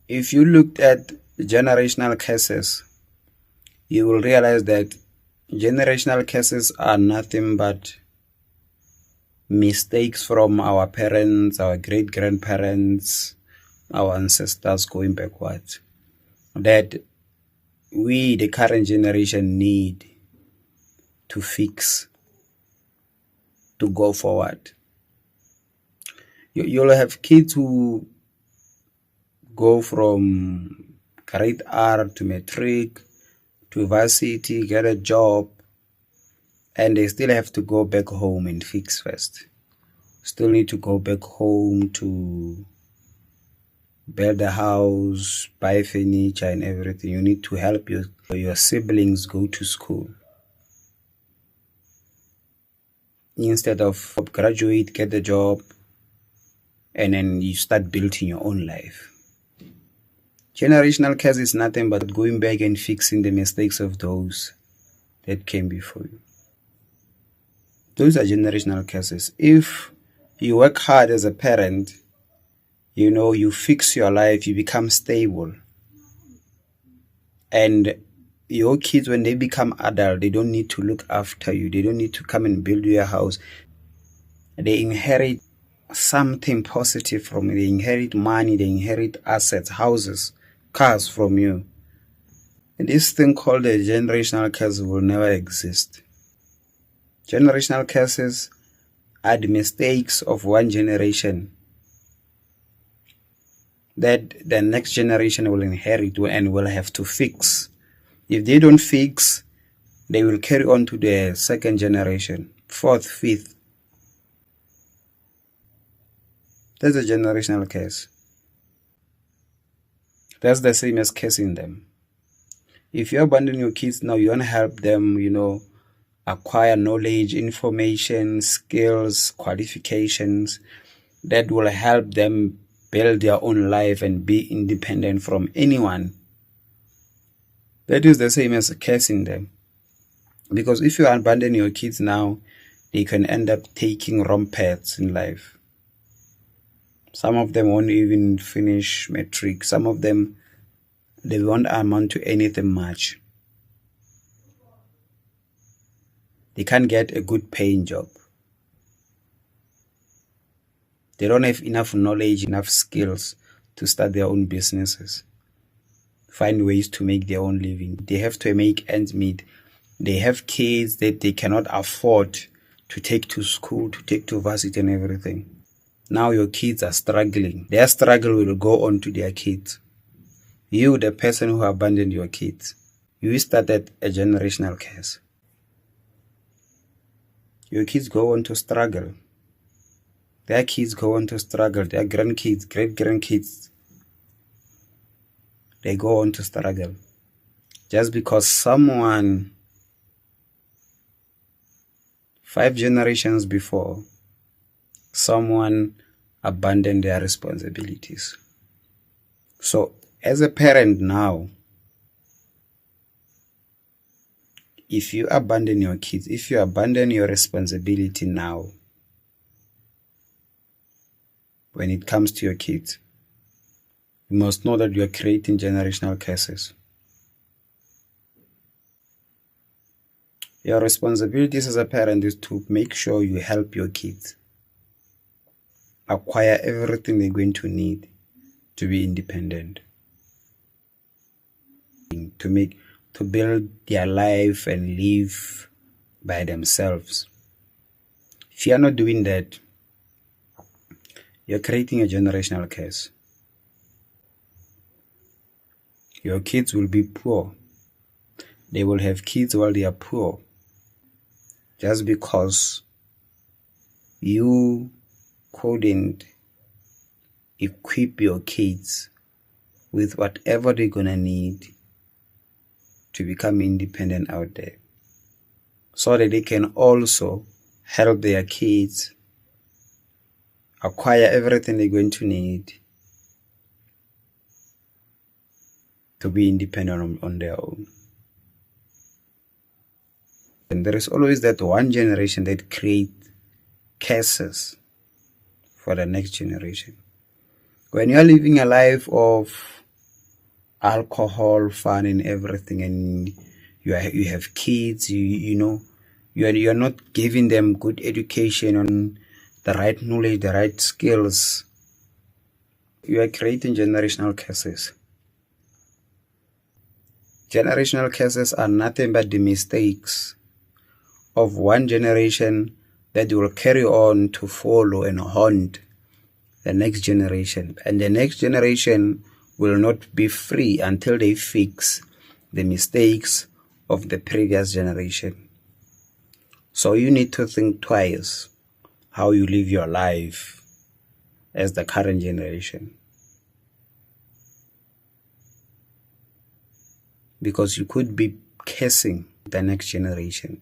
If you looked at generational curses, you will realize that generational curses are nothing but mistakes from our parents, our great grandparents, our ancestors going backwards that we, the current generation, need to fix to go forward. You'll have kids who go from grade R to matric to varsity, get a job, and they still have to go back home and fix first. Still need to go back home to build a house, buy furniture and everything. You need to help your siblings go to school. Instead of graduate, get a job, and then you start building your own life. Generational curse is nothing but going back and fixing the mistakes of those that came before you. Those are generational curses. If you work hard as a parent, you fix your life, you become stable. And your kids, when they become adult, they don't need to look after you. They don't need to come and build your house. They inherit something positive from you. They inherit money, they inherit assets, houses, cars from you. And this thing called a generational curse will never exist. Generational curses are the mistakes of one generation that the next generation will inherit and will have to fix. If they don't fix, they will carry on to the second generation, fourth, fifth. That's a generational curse. That's the same as cursing them. If you abandon your kids now, you want to help them, acquire knowledge, information, skills, qualifications that will help them build their own life and be independent from anyone. That is the same as cursing them. Because if you abandon your kids now, they can end up taking wrong paths in life. Some of them won't even finish matric. Some of them, they won't amount to anything much. They can't get a good paying job. They don't have enough knowledge, enough skills to start their own businesses, find ways to make their own living. They have to make ends meet. They have kids that they cannot afford to take to school, to take to varsity and everything. Now your kids are struggling. Their struggle will go on to their kids. You, the person who abandoned your kids, you started a generational curse. Your kids go on to struggle. Their kids go on to struggle. Their grandkids, great-grandkids, they go on to struggle. Just because someone 5 generations before, someone abandoned their responsibilities. So, as a parent now, if you abandon your kids, if you abandon your responsibility now, when it comes to your kids, you must know that you are creating generational curses. Your responsibilities as a parent is to make sure you help your kids acquire everything they're going to need to be independent, to build their life and live by themselves. If you are not doing that, you're creating a generational curse. Your kids will be poor. They will have kids while they are poor. Just because you couldn't equip your kids with whatever they're gonna need to become independent out there, so that they can also help their kids acquire everything they're going to need to be independent on their own. And there is always that one generation that creates curses for the next generation. When you are living a life of alcohol, fun, and everything, and you have kids, you're not giving them good education on the right knowledge, the right skills. You are creating generational curses. Generational curses are nothing but the mistakes of one generation that will carry on to follow and haunt the next generation. And the next generation will not be free until they fix the mistakes of the previous generation. So you need to think twice how you live your life as the current generation. Because you could be cursing the next generation.